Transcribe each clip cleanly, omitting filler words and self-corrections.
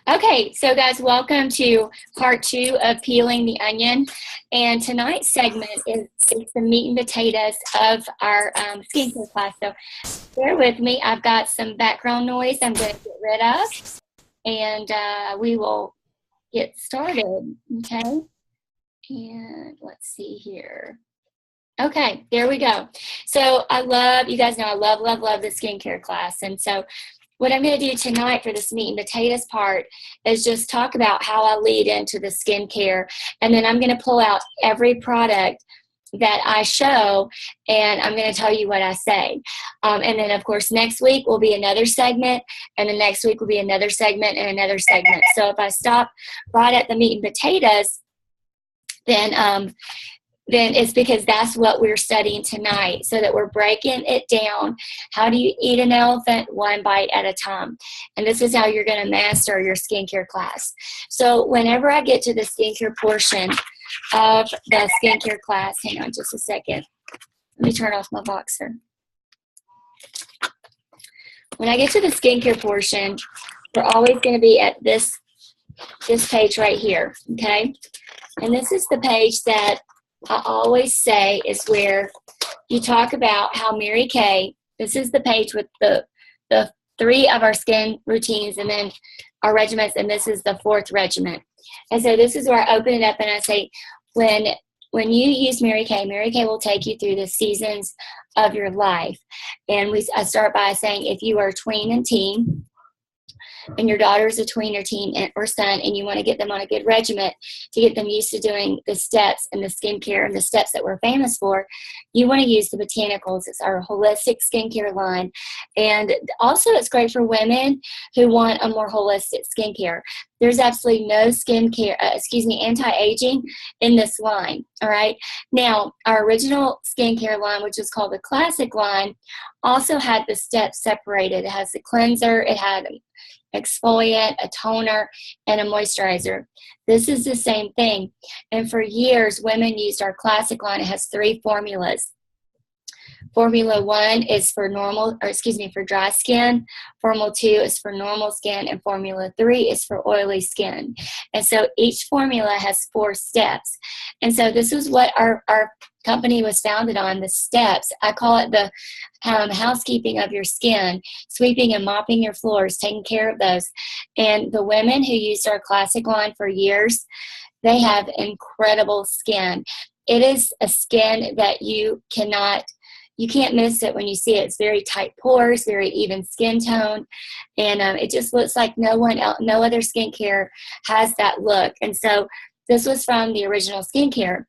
Okay, so guys, welcome to part two of Peeling the Onion. And tonight's segment is the meat and potatoes of our skincare class. So bear with me. I've got some background noise I'm going to get rid of, and we will get started. Okay, and let's see here. Okay, there we go. So you guys know I love the skincare class. And so what I'm going to do tonight for this meat and potatoes part is just talk about how I lead into the skincare. And then I'm going to pull out every product that I show, and I'm going to tell you what I say. And then, of course, next week will be another segment, and the next week will be another segment and another segment. So if I stop right at the meat and potatoes, then it's because that's what we're studying tonight, so that we're breaking it down. How do you eat an elephant? One bite at a time. And this is how you're going to master your skincare class. So whenever I get to the skincare portion of the skincare class, hang on just a second. Let me turn off my boxer. When I get to the skincare portion, we're always going to be at this page right here, okay? And this is the page that I always say is where you talk about how Mary Kay, this is the page with the three of our skin routines and then our regimens, and this is the fourth regiment. And so this is where I open it up and I say, when you use Mary Kay will take you through the seasons of your life. And I start by saying, if you are tween and teen, and your daughter is a tween or teen or son, and you want to get them on a good regimen to get them used to doing the steps and the skincare and the steps that we're famous for, you want to use the botanicals. It's our holistic skincare line. And also it's great for women who want a more holistic skincare. There's absolutely no anti-aging in this line, all right? Now, our original skincare line, which is called the classic line, also had the steps separated. It has the cleanser, it had exfoliant, a toner, and a moisturizer. This is the same thing. And for years, women used our classic line. It has three formulas. Formula 1 is for for dry skin. Formula 2 is for normal skin, and Formula 3 is for oily skin. And so each formula has 4 steps. And so this is what our company was founded on, the steps. I call it the housekeeping of your skin, sweeping and mopping your floors, taking care of those. And the women who used our classic line for years, they have incredible skin. It is a skin that you can't miss it when you see it. It's very tight pores, very even skin tone, and it just looks like no other skincare has that look. And so this was from the original skincare.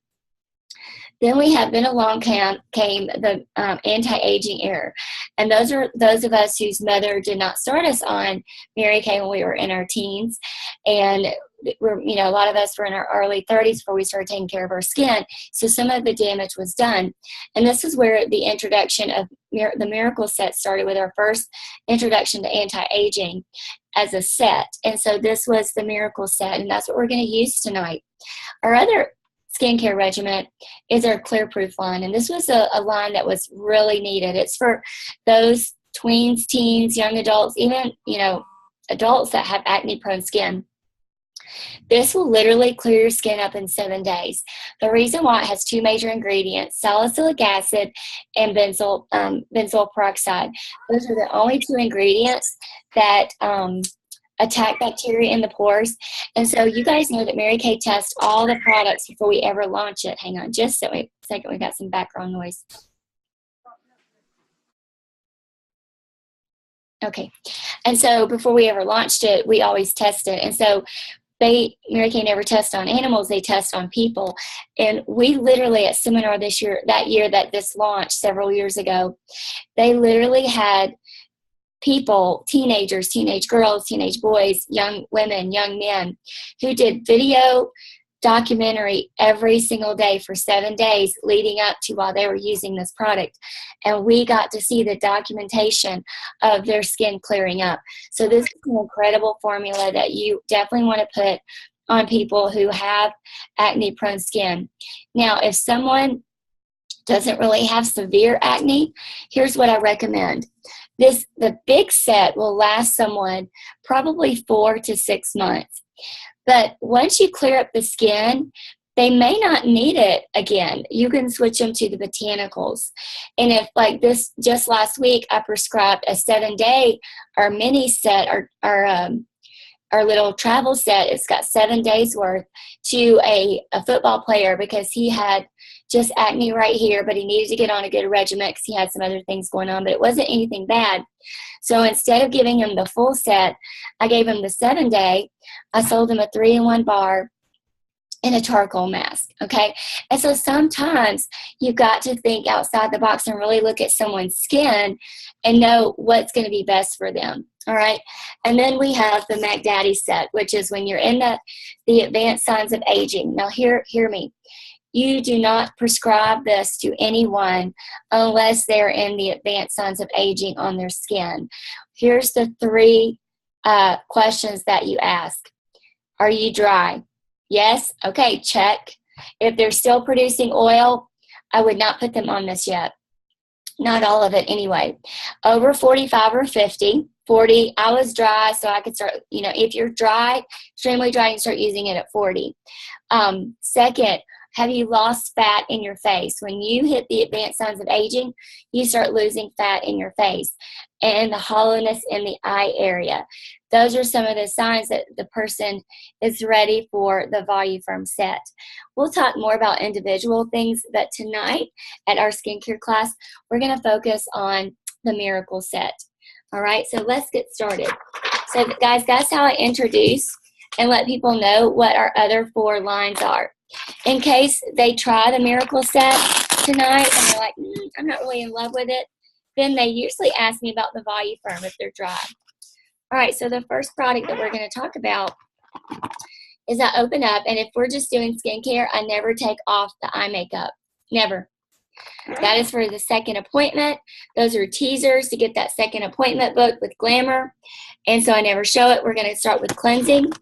Then along came the anti-aging era. And those are those of us whose mother did not start us on Mary Kay when we were in our teens. And a lot of us were in our early 30s before we started taking care of our skin. So some of the damage was done. And this is where the introduction of the Miracle set started, with our first introduction to anti-aging as a set. And so this was the Miracle set, and that's what we're going to use tonight. Our other skincare regimen is our Clear Proof line, and this was a line that was really needed. It's for those tweens, teens, young adults, even adults that have acne-prone skin. This will literally clear your skin up in 7 days. The reason why it has 2 major ingredients, salicylic acid and benzoyl peroxide. Those are the only 2 ingredients that attack bacteria in the pores. And so you guys know that Mary Kay tests all the products before we ever launch it. Hang on just a second. We got some background noise. Okay. And so before we ever launched it, we always test it. And so Mary Kay never tests on animals, they test on people. And we literally at seminar that year that this launched several years ago, they literally had people, teenagers, teenage girls, teenage boys, young women, young men, who did video documentary every single day for 7 days leading up to while they were using this product. And we got to see the documentation of their skin clearing up. So this is an incredible formula that you definitely want to put on people who have acne-prone skin. Now, if someone doesn't really have severe acne, here's what I recommend. The big set will last someone probably 4 to 6 months. But once you clear up the skin, they may not need it again. You can switch them to the botanicals. And if, like this, just last week, I prescribed a 7-day, our mini set, our little travel set. It's got 7 days worth to a football player because he had just acne right here, but he needed to get on a good regimen because he had some other things going on, but it wasn't anything bad. So instead of giving him the full set, I gave him the 7-day. I sold him a 3-in-1 bar and a charcoal mask, okay? And so sometimes you've got to think outside the box and really look at someone's skin and know what's going to be best for them, all right? And then we have the Mac Daddy set, which is when you're in the advanced signs of aging. Now, hear me. You do not prescribe this to anyone unless they're in the advanced signs of aging on their skin. Here's the 3 questions that you ask. Are you dry? Yes? Okay, check. If they're still producing oil, I would not put them on this yet. Not all of it anyway. Over 45 or 50. 40, I was dry, so I could start, if you're dry, extremely dry, you can start using it at 40. Second, have you lost fat in your face? When you hit the advanced signs of aging, you start losing fat in your face and the hollowness in the eye area. Those are some of the signs that the person is ready for the Voluform set. We'll talk more about individual things, but tonight at our skincare class, we're going to focus on the Miracle set. All right, so let's get started. So guys, that's how I introduce and let people know what our other 4 lines are. In case they try the Miracle set tonight and they're like, I'm not really in love with it, then they usually ask me about the Voluform if they're dry. All right, so the first product that we're going to talk about is I open up, and if we're just doing skincare, I never take off the eye makeup. Never. That is for the second appointment. Those are teasers to get that second appointment booked with Glamour. And so I never show it. We're going to start with cleansing.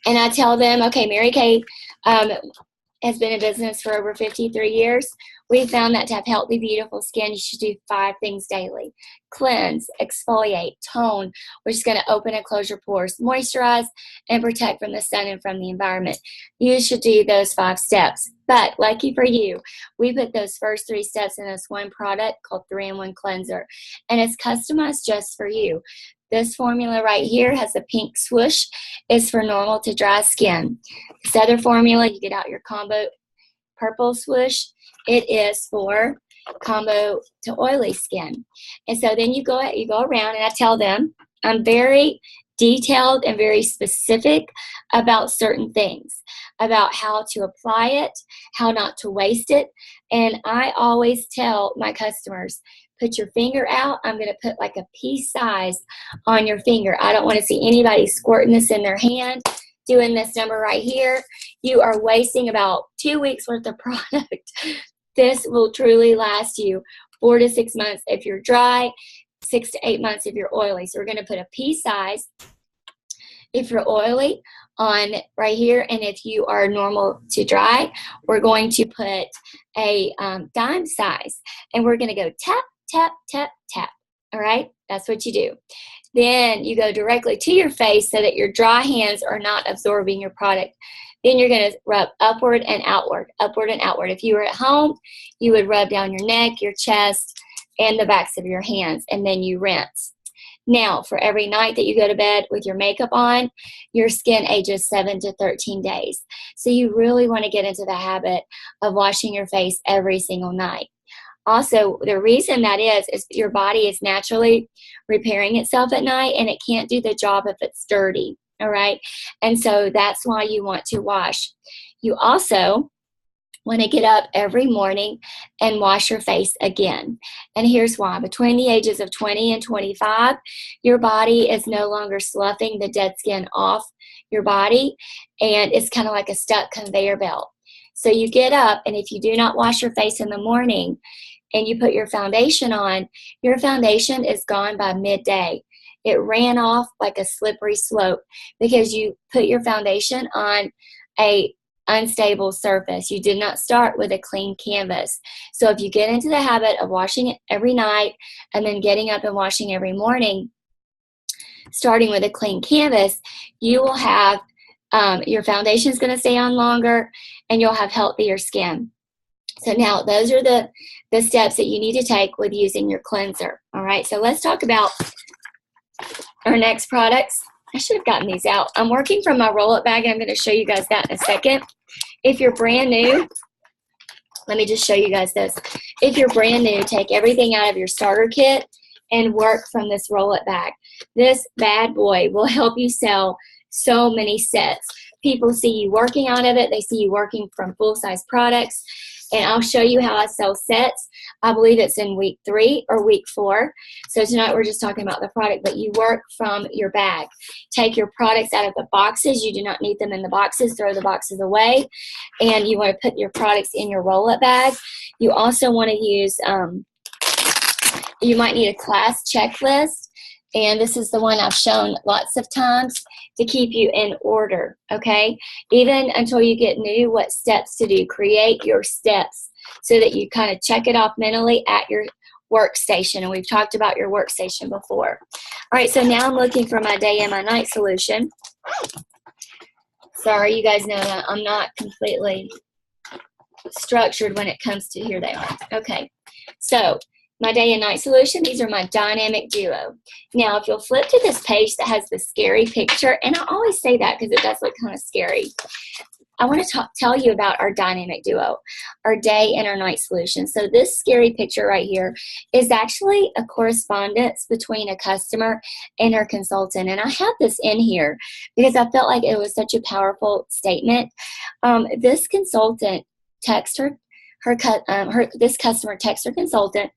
And I tell them, okay, Mary Kay has been in business for over 53 years. We found that to have healthy, beautiful skin, you should do 5 things daily. Cleanse, exfoliate, tone, which is going to open and close your pores, moisturize, and protect from the sun and from the environment. You should do those 5 steps. But lucky for you, we put those first 3 steps in this one product called 3-in-1 Cleanser. And it's customized just for you. This formula right here has a pink swoosh. It's for normal to dry skin. This other formula, you get out your combo purple swoosh. It is for combo to oily skin. And so then you go around, and I tell them I'm very detailed and very specific about certain things, about how to apply it, how not to waste it. And I always tell my customers, put your finger out. I'm going to put like a pea size on your finger. I don't want to see anybody squirting this in their hand, doing this number right here. You are wasting about 2 weeks worth of product. This will truly last you 4 to 6 months if you're dry, 6 to 8 months if you're oily. So we're going to put a pea size if you're oily on right here, and if you are normal to dry, we're going to put a dime size, and we're going to go tap, tap, tap, tap. All right, that's what you do. Then you go directly to your face so that your dry hands are not absorbing your product. Then you're going to rub upward and outward, upward and outward. If you were at home, you would rub down your neck, your chest, and the backs of your hands, and then you rinse. Now, for every night that you go to bed with your makeup on, your skin ages 7 to 13 days. So you really want to get into the habit of washing your face every single night. Also, the reason that is your body is naturally repairing itself at night, and it can't do the job if it's dirty, all right? And so that's why you want to wash. You also want to get up every morning and wash your face again. And here's why. Between the ages of 20 and 25, your body is no longer sloughing the dead skin off your body, and it's kind of like a stuck conveyor belt. So you get up, and if you do not wash your face in the morning and you put your foundation on, your foundation is gone by midday. It ran off like a slippery slope because you put your foundation on a unstable surface. You did not start with a clean canvas. So if you get into the habit of washing it every night and then getting up and washing every morning, starting with a clean canvas, you will have your foundation is going to stay on longer, and you'll have healthier skin. So now those are the steps that you need to take with using your cleanser. All right, so let's talk about our next products. I should have gotten these out. I'm working from my roll-up bag, and I'm going to show you guys that in a second. If you're brand new, let me just show you guys this. If you're brand new, take everything out of your starter kit and work from this roll-up bag. This bad boy will help you sell so many sets. People see you working out of it. They see you working from full-size products. And I'll show you how I sell sets. I believe it's in week 3 or week 4. So tonight we're just talking about the product, but you work from your bag. Take your products out of the boxes. You do not need them in the boxes. Throw the boxes away. And you want to put your products in your roll-up bag. You also want to use, you might need a class checklist. And this is the one I've shown lots of times to keep you in order, okay? Even until you get new, what steps to do. Create your steps so that you kind of check it off mentally at your workstation. And we've talked about your workstation before. All right, so now I'm looking for my day and my night solution. Sorry, you guys know that I'm not completely structured when it comes to, here they are. Okay, so my day and night solution, these are my dynamic duo. Now, if you'll flip to this page that has the scary picture, and I always say that because it does look kind of scary, I want to tell you about our dynamic duo, our day and our night solution. So this scary picture right here is actually a correspondence between a customer and her consultant. And I have this in here because I felt like it was such a powerful statement. This consultant texted this customer texted her consultant,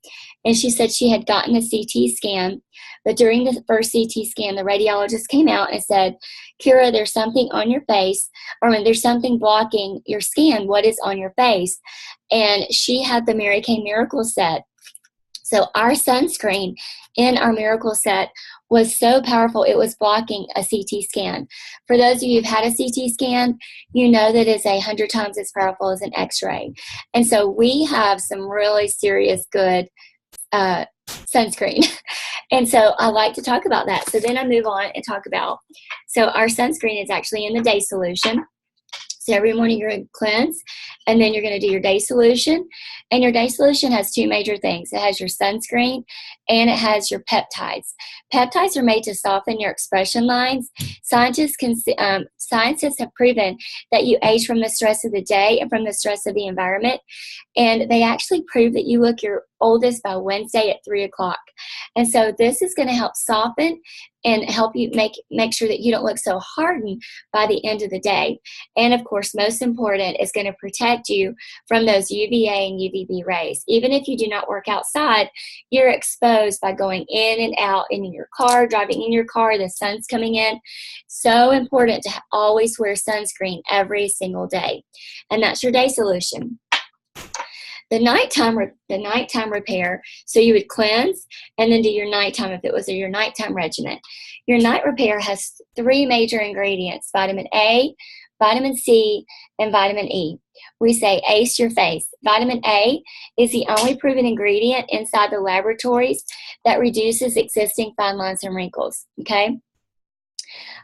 and she said she had gotten a CT scan, but during the first CT scan, the radiologist came out and said, Kira, there's something on your face, or when there's something blocking your scan, what is on your face? And she had the Mary Kay Miracle set. So our sunscreen in our Miracle set was so powerful, it was blocking a CT scan. For those of you who've had a CT scan, you know that it's 100 times as powerful as an x-ray. And so we have some really serious good sunscreen. And so I like to talk about that. So then I move on and talk about, so our sunscreen is actually in the day solution. So every morning you're going to cleanse, and then you're going to do your day solution. And your day solution has 2 major things. It has your sunscreen, and it has your peptides. Peptides are made to soften your expression lines. Scientists have proven that you age from the stress of the day and from the stress of the environment. And they actually prove that you look your oldest by Wednesday at 3 o'clock. And so this is going to help soften and help you make sure that you don't look so hardened by the end of the day. And of course, most important, is going to protect you from those UVA and UVB rays. Even if you do not work outside, you're exposed by going in and out in your car, driving in your car, the sun's coming in. So important to always wear sunscreen every single day. And that's your day solution. The nighttime repair, so you would cleanse and then do your nighttime if it was your nighttime regimen. Your night repair has 3 major ingredients: vitamin A, vitamin C, and vitamin E. We say ace your face. Vitamin A is the only proven ingredient inside the laboratories that reduces existing fine lines and wrinkles, okay?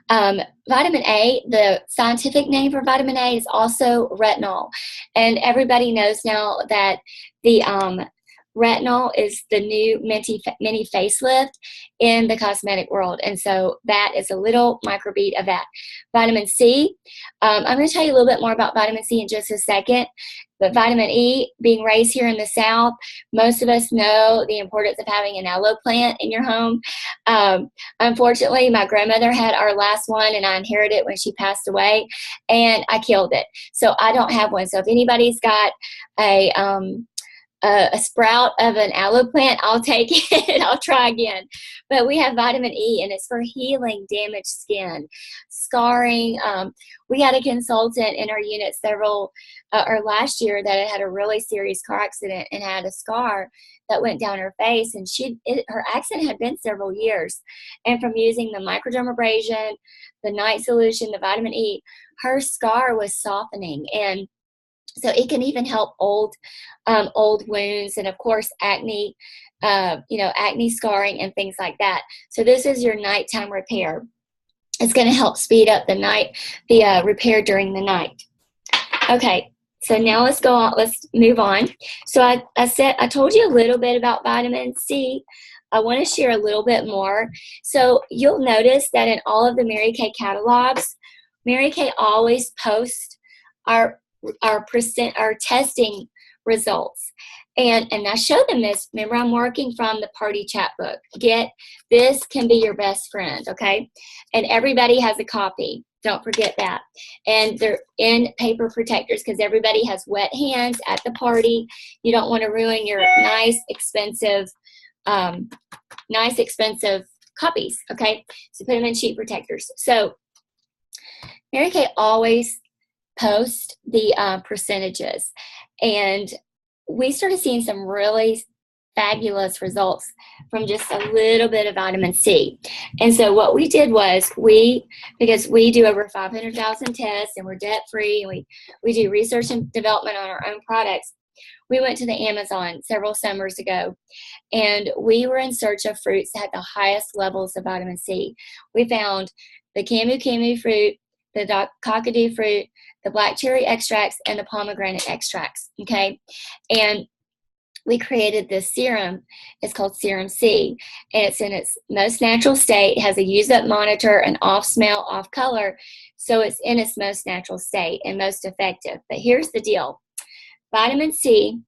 Vitamin A, the scientific name for vitamin A is also retinol. And everybody knows now that the retinol is the new mini facelift in the cosmetic world. And so that is a little microbead of that. Vitamin C, I'm going to tell you a little bit more about vitamin C in just a second. But vitamin E, being raised here in the South, most of us know the importance of having an aloe plant in your home. Unfortunately, my grandmother had our last one, and I inherited it when she passed away, and I killed it. So I don't have one. So if anybody's got a a sprout of an aloe plant, I'll take it. I'll try again. But we have vitamin E, and it's for healing damaged skin, scarring. We had a consultant in our unit or last year that had a really serious car accident and had a scar that went down her face, and her accident had been several years. And from using the microdermabrasion, the night solution, the vitamin E, her scar was softening. And so it can even help old wounds, and of course acne, acne scarring and things like that. So this is your nighttime repair. It's going to help speed up the repair during the night. Okay, so now let's go on. Let's move on. So I told you a little bit about vitamin C. I want to share a little bit more. So you'll notice that in all of the Mary Kay catalogs, Mary Kay always posts our testing results. And I show them this. Remember, I'm working from the party chat book. This can be your best friend, okay? And everybody has a copy. Don't forget that. And they're in paper protectors because everybody has wet hands at the party. You don't want to ruin your nice, expensive copies, okay? So put them in sheet protectors. So Mary Kay always post the percentages, and we started seeing some really fabulous results from just a little bit of vitamin C. And so what we did was because we do over 500,000 tests and we're debt free, and we do research and development on our own products, we went to the Amazon several summers ago, and we were in search of fruits that had the highest levels of vitamin C. We found the camu fruit, the cockadoo fruit, the black cherry extracts, and the pomegranate extracts, okay? And we created this serum. It's called Serum C, and it's in its most natural state. It has a use-up monitor, an off smell, off color, so it's in its most natural state and most effective. But here's the deal. Vitamin C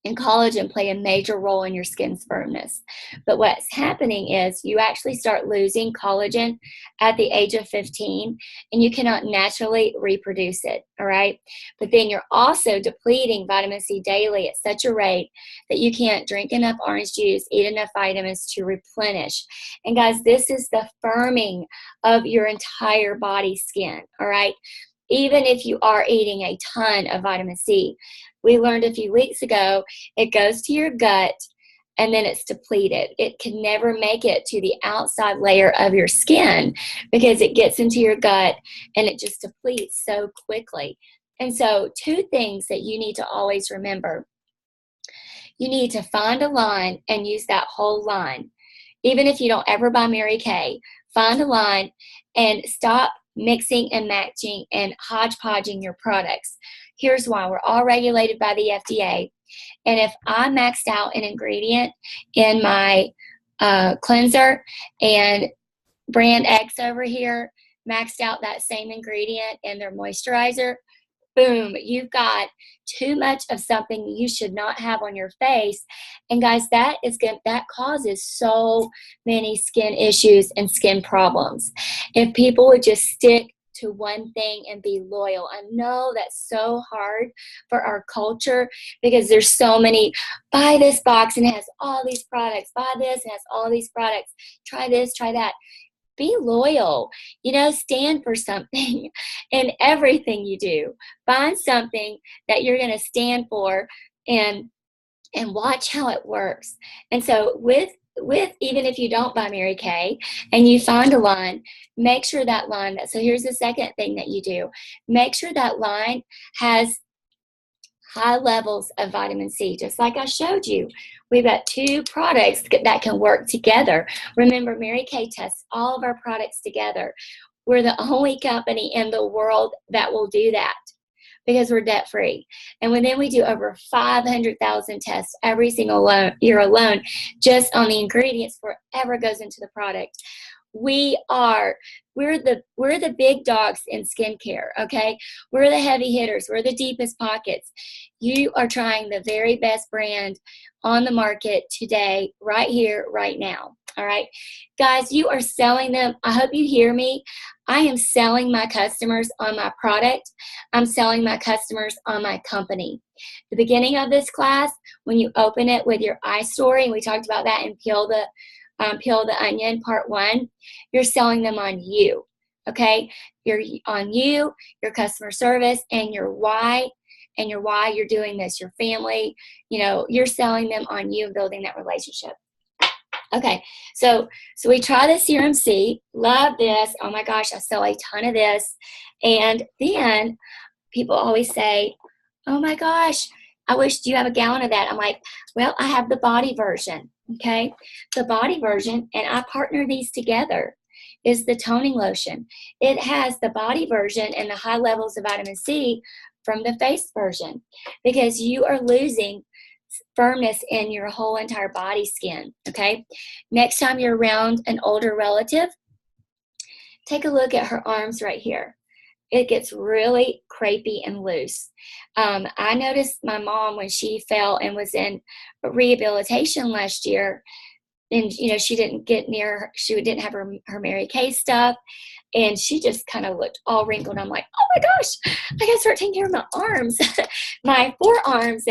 and collagen play a major role in your skin's firmness. But what's happening is you actually start losing collagen at the age of 15, and you cannot naturally reproduce it, all right? But then you're also depleting vitamin C daily at such a rate that you can't drink enough orange juice, eat enough vitamins to replenish. And guys, this is the firming of your entire body skin, all right? Even if you are eating a ton of vitamin C, we learned a few weeks ago, it goes to your gut and then it's depleted. It can never make it to the outside layer of your skin because it gets into your gut and it just depletes so quickly. And so 2 things that you need to always remember. You need to find a line and use that whole line. Even if you don't ever buy Mary Kay, find a line and stop mixing and matching and hodgepodging your products. Here's why. We're all regulated by the FDA. And if I maxed out an ingredient in my cleanser and brand X over here maxed out that same ingredient in their moisturizer, boom, you've got too much of something you should not have on your face. And guys, that causes so many skin issues and skin problems. If people would just stick to one thing and be loyal. I know that's so hard for our culture because there's so many, buy this box and it has all these products, buy this and it has all these products, try this, try that. Be loyal, stand for something in everything you do. Find something that you're going to stand for and watch how it works. And so with even if you don't buy Mary Kay and you find a line, make sure that line, so here's the second thing that you do. Make sure that line has high levels of vitamin C, just like I showed you. We've got 2 products that can work together. Remember, Mary Kay tests all of our products together. We're the only company in the world that will do that because we're debt-free. And then we do over 500,000 tests every single year alone just on the ingredients for whatever goes into the product. We're the big dogs in skincare, okay? We're the heavy hitters. We're the deepest pockets. You are trying the very best brand on the market today, right here, right now. All right, guys, you are selling them. I hope you hear me. I am selling my customers on my product. I'm selling my customers on my company. The beginning of this class, when you open it with your iStory, and we talked about that in Peel the Onion Part 1, you're selling them on you, okay? You're on you, your customer service, and your why you're doing this, your family. You're selling them on you and building that relationship. Okay, so we try the Serum C. Love this. Oh my gosh, I sell a ton of this. And then people always say, oh my gosh, I wish, do you have a gallon of that? I'm like, well, I have the body version, okay? The body version, and I partner these together, is the toning lotion. It has the body version and the high levels of vitamin C from the face version, because you are losing firmness in your whole entire body skin, okay? Next time you're around an older relative, take a look at her arms right here. It gets really crepey and loose. I noticed my mom when she fell and was in rehabilitation last year, and she didn't get near, she didn't have her Mary Kay stuff, and she just kind of looked all wrinkled. I'm like, oh my gosh, I gotta start taking care of my arms, my forearms,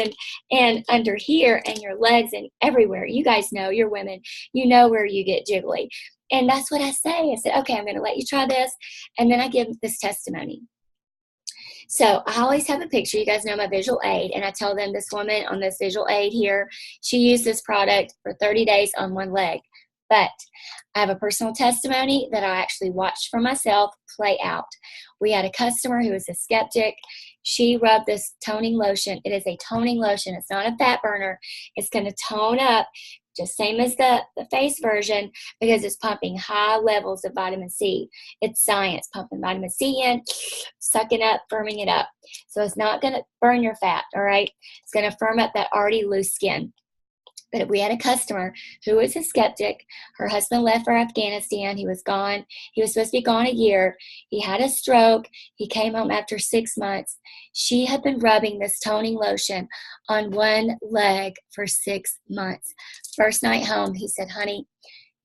and under here, and your legs, and everywhere. You guys know, you're women, you know where you get jiggly. And that's what I say. I said, okay, I'm gonna let you try this, and then I give this testimony. So I always have a picture. You guys know my visual aid, and I tell them, this woman on this visual aid here, she used this product for 30 days on one leg. But I have a personal testimony that I actually watched for myself play out. We had a customer who was a skeptic. She rubbed this toning lotion. It is a toning lotion. It's not a fat burner. It's going to tone up, just same as the face version, because it's pumping high levels of vitamin C. It's science, pumping vitamin C in, sucking up, firming it up. So it's not going to burn your fat, all right? It's going to firm up that already loose skin. But we had a customer who was a skeptic. Her husband left for Afghanistan. He was gone. He was supposed to be gone a year. He had a stroke. He came home after 6 months. She had been rubbing this toning lotion on one leg for 6 months. First night home, he said, honey,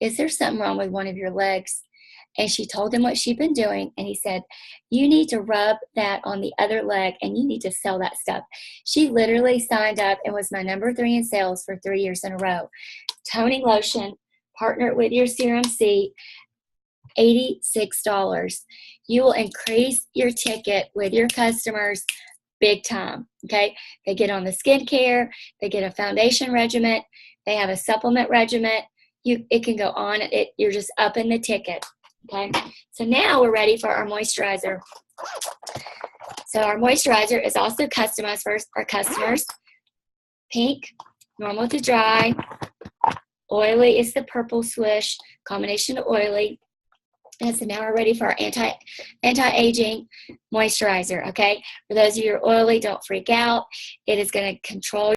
is there something wrong with one of your legs? And she told him what she'd been doing, and he said, you need to rub that on the other leg, and you need to sell that stuff. She literally signed up and was my number 3 in sales for 3 years in a row. Toning lotion, partner it with your Serum C, $86. You will increase your ticket with your customers big time, okay? They get on the skincare, they get a foundation regimen, they have a supplement regimen. It can go on. You're just upping the ticket. Okay, so now we're ready for our moisturizer. So our moisturizer is also customized for our customers. Pink, normal to dry. Oily is the purple swish, combination of oily. And so now we're ready for our anti-aging moisturizer, okay? For those of you who are oily, don't freak out. It is going to control